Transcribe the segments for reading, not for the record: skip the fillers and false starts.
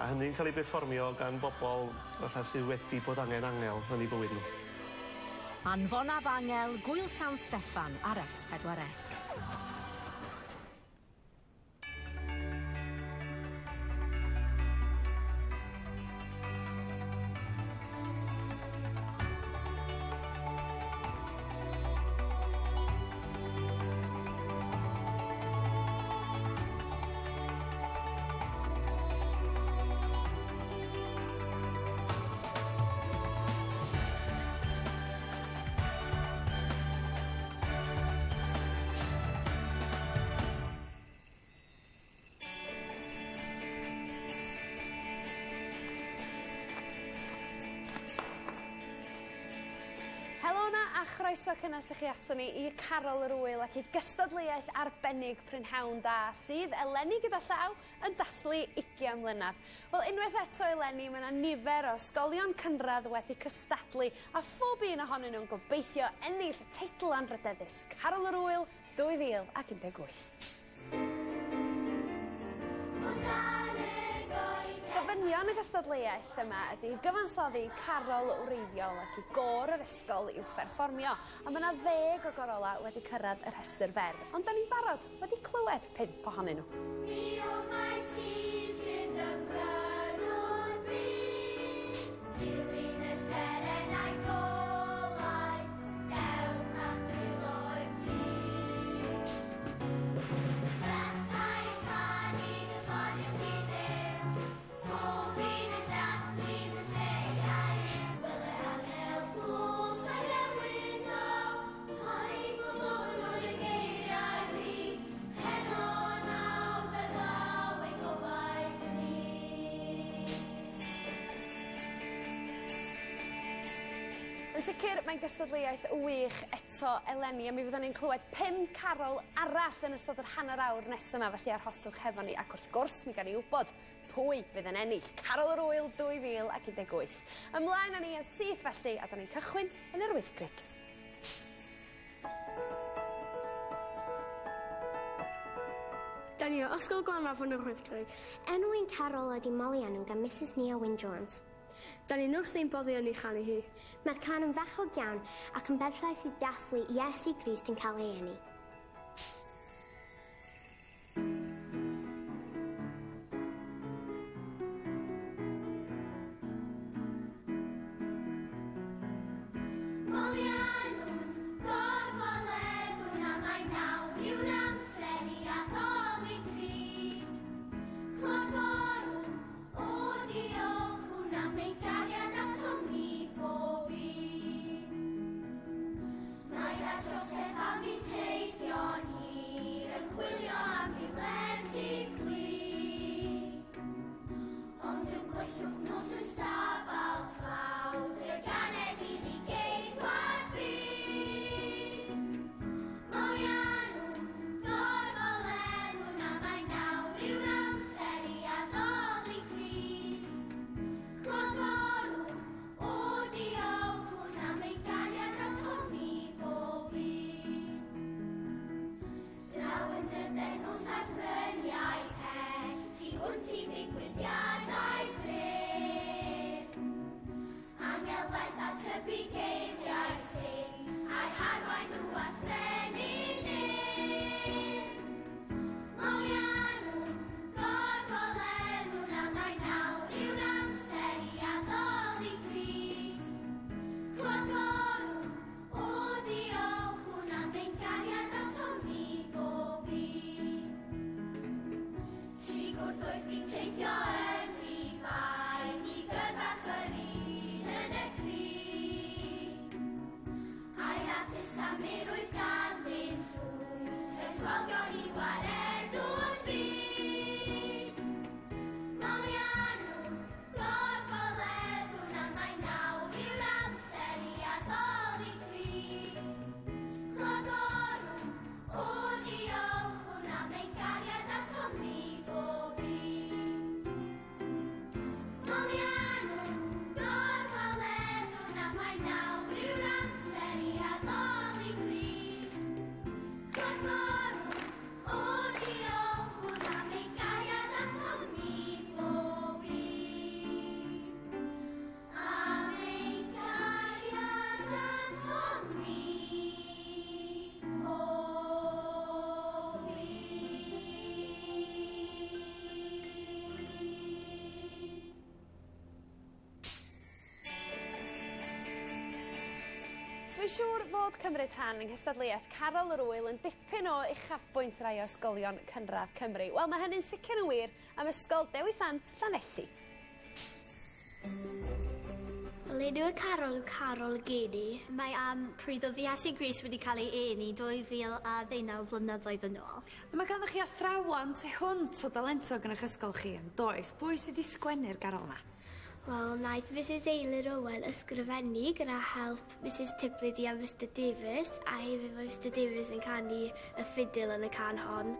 A hynny'n cael ei berfformio gan bobl falle sydd wedi bod angen angel yn eu bywyd nhw. Anfonaf angel Gwyl San Steffan ar S4C. A chroeso cynnes i chi ato ni i Carol Yr Wyl ac i gystadleuaeth arbennig Prynhawn da sydd eleni gyda llaw yn dathlu 20 mlynedd. Wel, unwaith eto eleni, mae yna nifer o ysgolion cynradd wedi cystadlu a phob un ohonyn nhw'n gobeithio ennill y teitl anrydeddus Carol Yr Wyl 2018. Gofynion y gystadleuaeth yma ydy gyfansoddi Carol wreiddiol ac i gor yr ysgol i'w pherfformio. A mae yna 10 o gorola wedi cyrraedd y rhestr fer. Ond da ni'n barod wedi clywed 5 ohonyn nhw. Yn sicr, mae'n gystadleuaeth wych eto eleni, a mi fyddwn ni'n clywed 5 Carol arall yn ystod yr hanner awr nesaf yma, felly arhoswch hefo ni. Ac wrth gwrs, mi gan i wybod pwy fydd yn ennill Carol Yr Wyl 2018. Ymlaen â ni yn syth felly, a da ni'n cychwyn yn yr wythgrig. Da ni o ysgol glanaf yn yr wythgrig. Enw i'n Carol ydi Molly enw gan Mrs Nia Wyn Jones. Da ni wrth ein boddi yn ei chanu hi. Mae'r can yn fechog iawn ac yn berffaith i dathlu Iesu Grist yn cael ei eni. siŵr fod cymryd rhan yng nghystadleuaeth Carol Yr Wyl yn dipyn o uchafbwynt rai o ysgolion cynradd Cymru. Wel, mae hynny'n sicr yn wir am ysgol Dewi Sant Llanelli. Enw y Carol yw Carol Geni. Mae am pryd oedd Iesu Grist wedi cael ei eni 2019 flynyddoedd yn ôl. Mae ganddo chi athrawon tu hwnt o dalentog yn eich ysgol chi yn does? Pwy sydd wedi sgwennu'r garol yma? Wel, wnaeth Mrs Yr Wyl ysgrifennu gyda help Mrs Tipledy a Mr Davies, a hefyd mae Mr Davies yn canu y ffidil yn y can hon.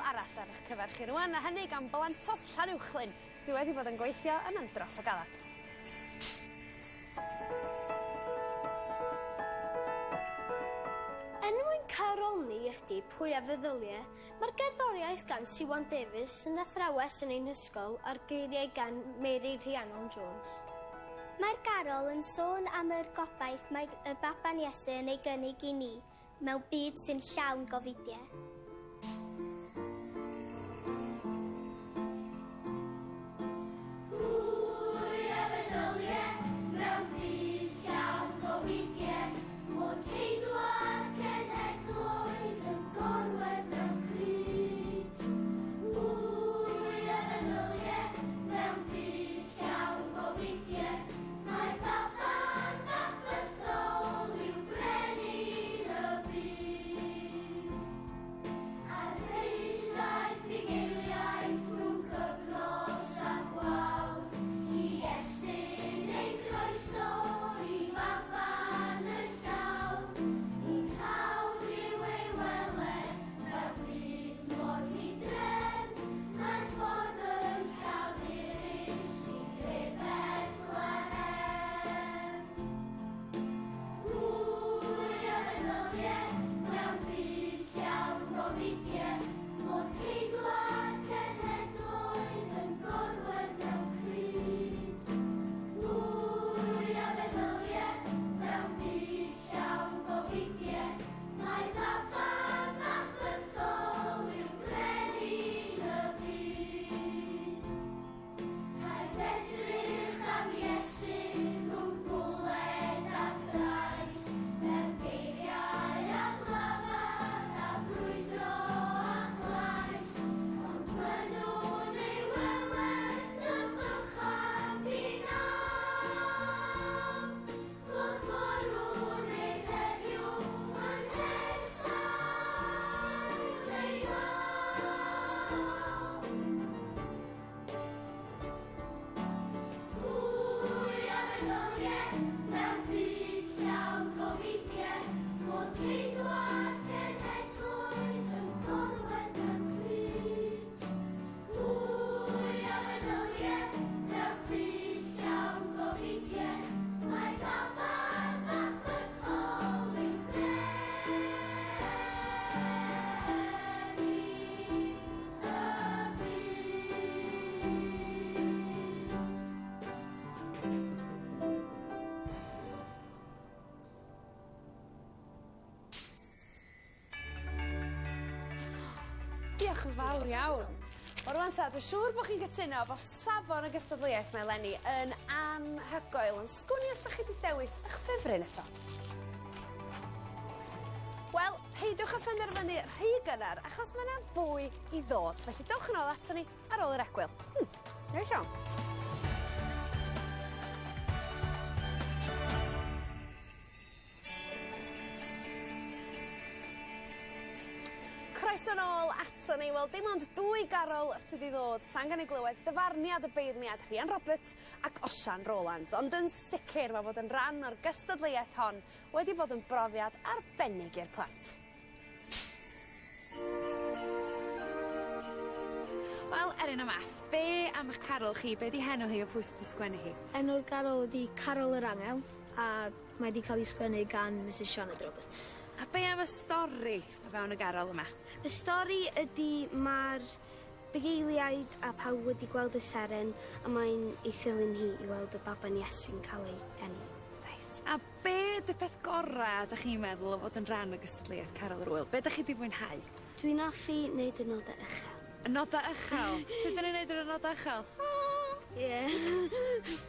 arall ar eich cyfer chi rwan, a hynny gan blantos Llanuwchlyn sydd wedi bod yn gweithio yn Andros o Galad. Enw ein Carol ni ydy Pwy a Feddyliau. Mae'r gerddoriaeth gan Siwan Davies yn athrawes yn ein hysgol a'r geiriau gan Mary Rhiannon Jones. Mae'r garol yn sôn am yr gobaith mae y baban Iesu yn ei gynnig i ni mewn byd sy'n llawn gofidiau. Diolch yn fawr iawn. O rwan ta, dwi'n siŵr bod chi'n cytuno bod safon y gystadleuaeth mae eleni yn anhygoel. Yn sgwni os da chi wedi dewis eich ffefryn eto. Wel, peidiwch â phenderfynu rhy gynnar, achos mae yna fwy i ddod. Felly dewch yn ôl ato ni ar ôl yr egwyl. Neu llawn. Croeso nôl ato ni. Wel, dim ond dwy garol sydd i ddod tan gan ei glywed dyfarniad y beirniad Rhian Roberts ac Osian Rowlands. Ond yn sicr mae fod yn rhan o'r gystadleuaeth hon wedi bod yn brofiad arbennig i'r plant. Wel, Erin a Math, be am eich carol chi? Be di henw hi o pwy sydd wedi sgwennu hi? Enw'r garol ydi Carol yr Angel, a mae wedi cael ei sgwennu gan Mrs Sioned Roberts. A be am y stori o fewn y garol yma? Y stori ydy mae'r bugeiliaid a pawb wedi gweld y seren, a mae'n ei ddilyn hi i weld y baban Iesu'n cael ei eni. Reit. A be ydy peth gorau ydych chi'n meddwl o fod yn rhan o gystadleuaeth Carol Yr Wyl? Be ydych chi wedi mwynhau? Dwi'n affi wneud y nodau uchel. Y nodau uchel? Sut ydyn ni'n neud yr nodau uchel? Ie.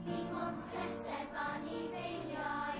Dim ond cresef anifeiliaid.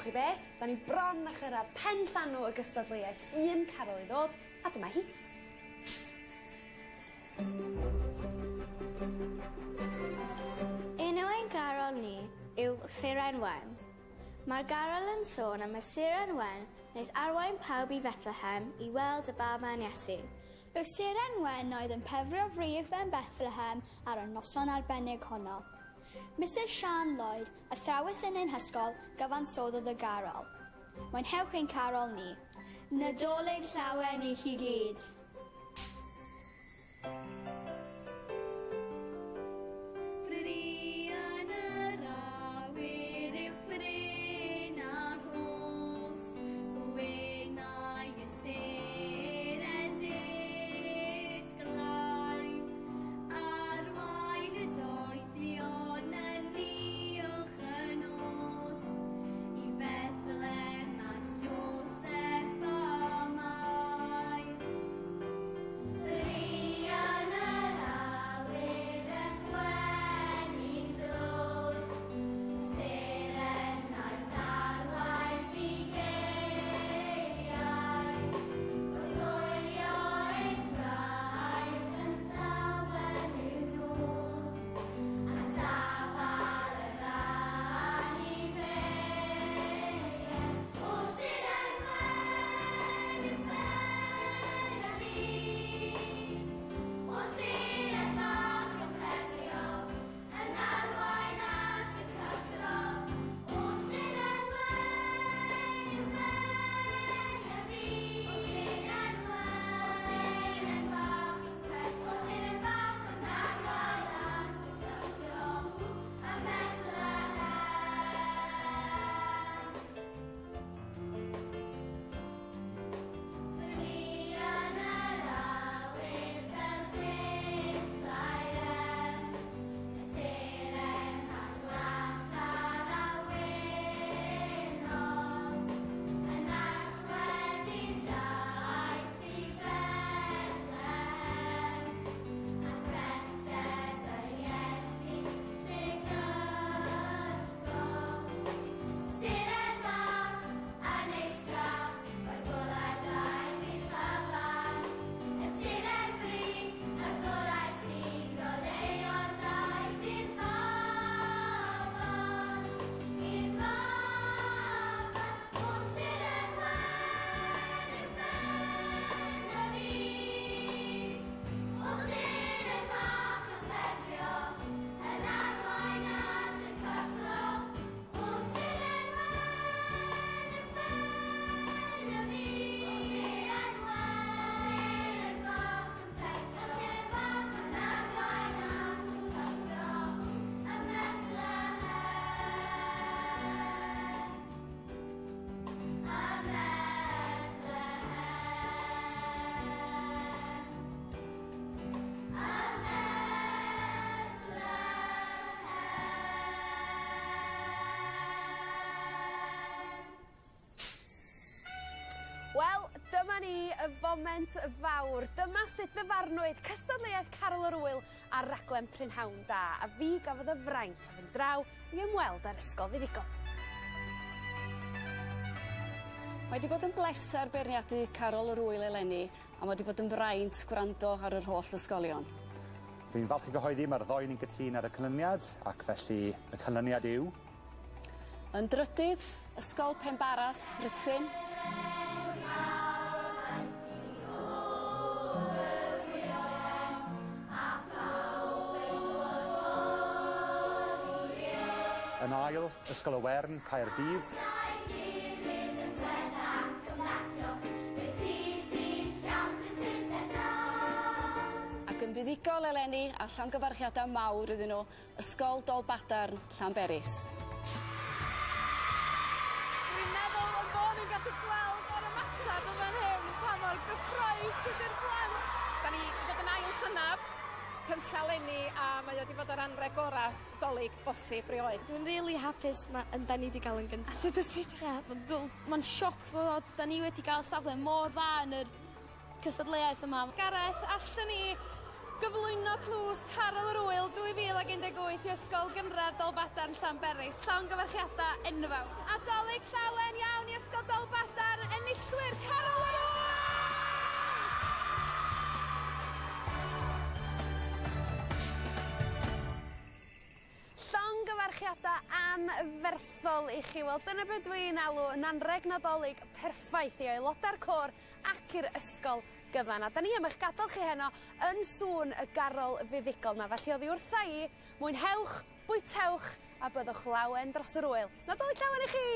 Chwch chi be, da ni bron a chyrraedd pen llanw y gystadleuaeth, un carol i ddod, a dyma hi. Enw ein garol ni yw Siren Wen. Mae'r garol yn sôn am y Siren Wen wnaeth arwain pawb i Bethlehem i weld y baba yn Iesu. Yw Siren Wen oedd yn pefro frif fe'n Bethlehem ar y noson arbennig honno. Mrs Sian Lloyd, athrawes yn ein hysgol, gyfansoddodd y garol. Mwynhewch ein carol ni. Nadolig llawen i chi gyd. Wel, dyma ni y foment fawr. Dyma sut ddyfarnwyd cystadleuaeth Carol Yr Wyl ar raglen Prynhawn da. A fi gafodd y fraint a fynd draw i ymweld â'r ysgol fuddigol. Mae wedi bod yn bleser beirniadu Carol Yr Wyl eleni, a mae wedi bod yn fraint gwrando ar yr holl ysgolion. Fi'n falch i gyhoeddi mae'r ddoi ni'n gytun ar y canlyniad, ac felly y canlyniad yw... Yn drydydd, Ysgol Penbaras, Rhuthun. Yn ail, Ysgol y Wern, Caerdydd. Ac yn fuddigol eleni a llongyfarchiadau mawr iddyn nhw, Ysgol Dolbadarn, Llanberis. Dwi'n meddwl yn bod ni'n gallu gweld o'r ymateb yn fan hyn pa mor gyffrous ydy'r plant. Da ni wedi bod yn ail llynaf, cynta leni, a mae wedi bod yr anreg gorau dolyg bosib rioed. Dwi'n really hapus da ni wedi cael yn gyntaf. A sut ydw ti? Mae'n sioc fod da ni wedi cael safle mor dda yn yr cystadleuaeth yma. Gareth, allwn ni Gyflwyno tlws Carol Yr Wyl 2018 i Ysgol Gynradd Dolbadar Llanberis. Llongyfarchiadau enfawr. Nadolig llawen iawn i Ysgol Dolbadar, enillwyr Carol Yr Wyl! Llongyfarchiadau anferthol i chi. Wel, dyna beth dwi'n alw yn anreg Nadolig perffaith i aelodau'r côr ac i'r ysgol gyfan. A da ni am eich gadael chi heno yn sŵn y garol fuddigol na. Felly oddi wrtha i, mwynhewch, bwytewch a byddwch lawen dros yr Wyl. Nadolig llawen i chi!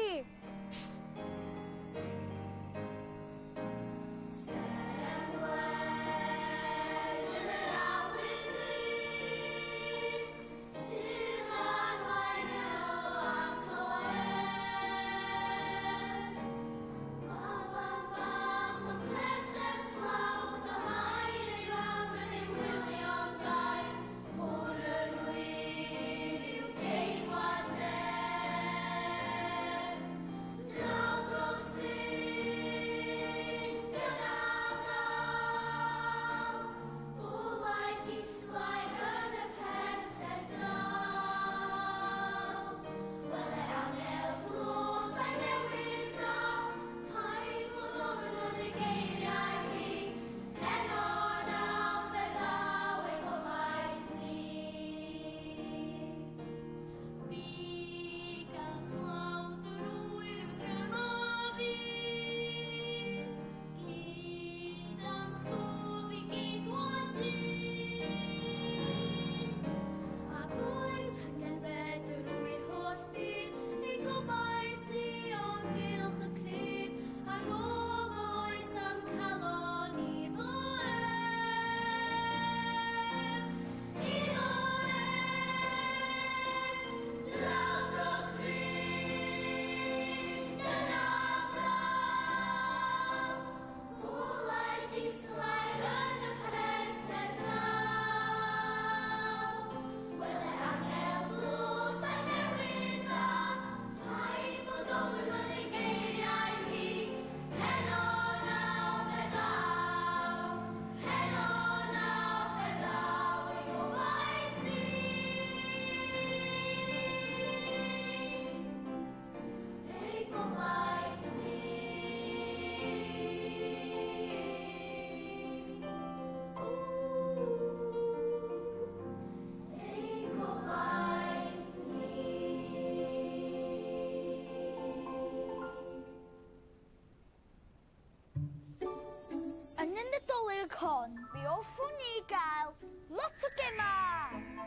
Mi offwn ni gael lot o gema!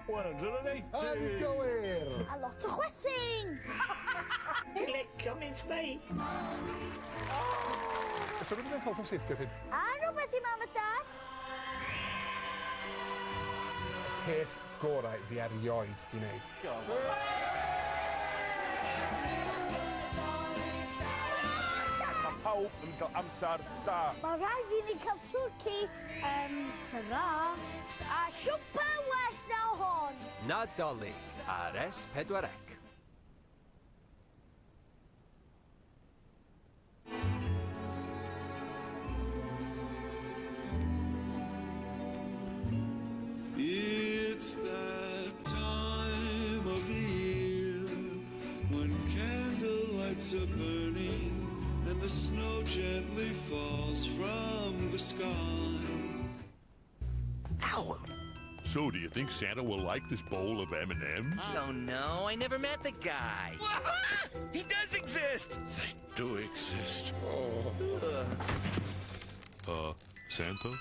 180! Anghywir! A lot o chwethin! Ti'n licio mynd mei? Oes rhywun yn health and safety ar hyn? A rhywbeth i mam a dad? Peth gorau fi erioed di wneud. Pawb yn cael amser da. Mae rhaid i ni cael twrci, tyra, a siwmpa well na hon. Nadolig ar S4C. It's that time of the year when candlelights are burning and the snow gently falls from the sky. Ow! So, do you think Santa will like this bowl of M&Ms? Oh, no, I never met the guy. He does exist! They do exist. Santa?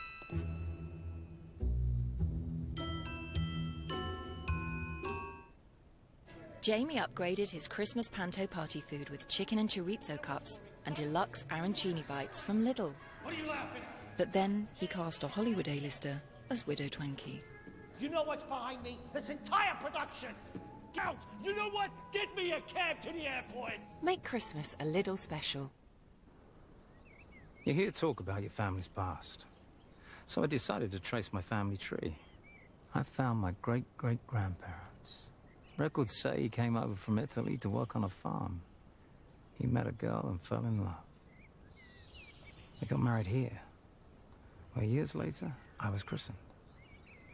Jamie upgraded his Christmas panto party food with chicken and chorizo cups and deluxe arancini bites from Lidl. What are you laughing at? But then he cast a Hollywood A-lister as Widow Twanky. You know what's behind me? This entire production! Count! You know what? Get me a cab to the airport! Make Christmas a Lidl special. You hear talk about your family's past. So I decided to trace my family tree. I found my great-great-grandparents. Records say he came over from Italy to work on a farm. He met a girl and fell in love. They got married here, where years later, I was christened.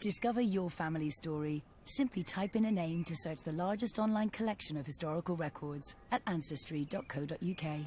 Discover your family's story. Simply type in a name to search the largest online collection of historical records at ancestry.co.uk.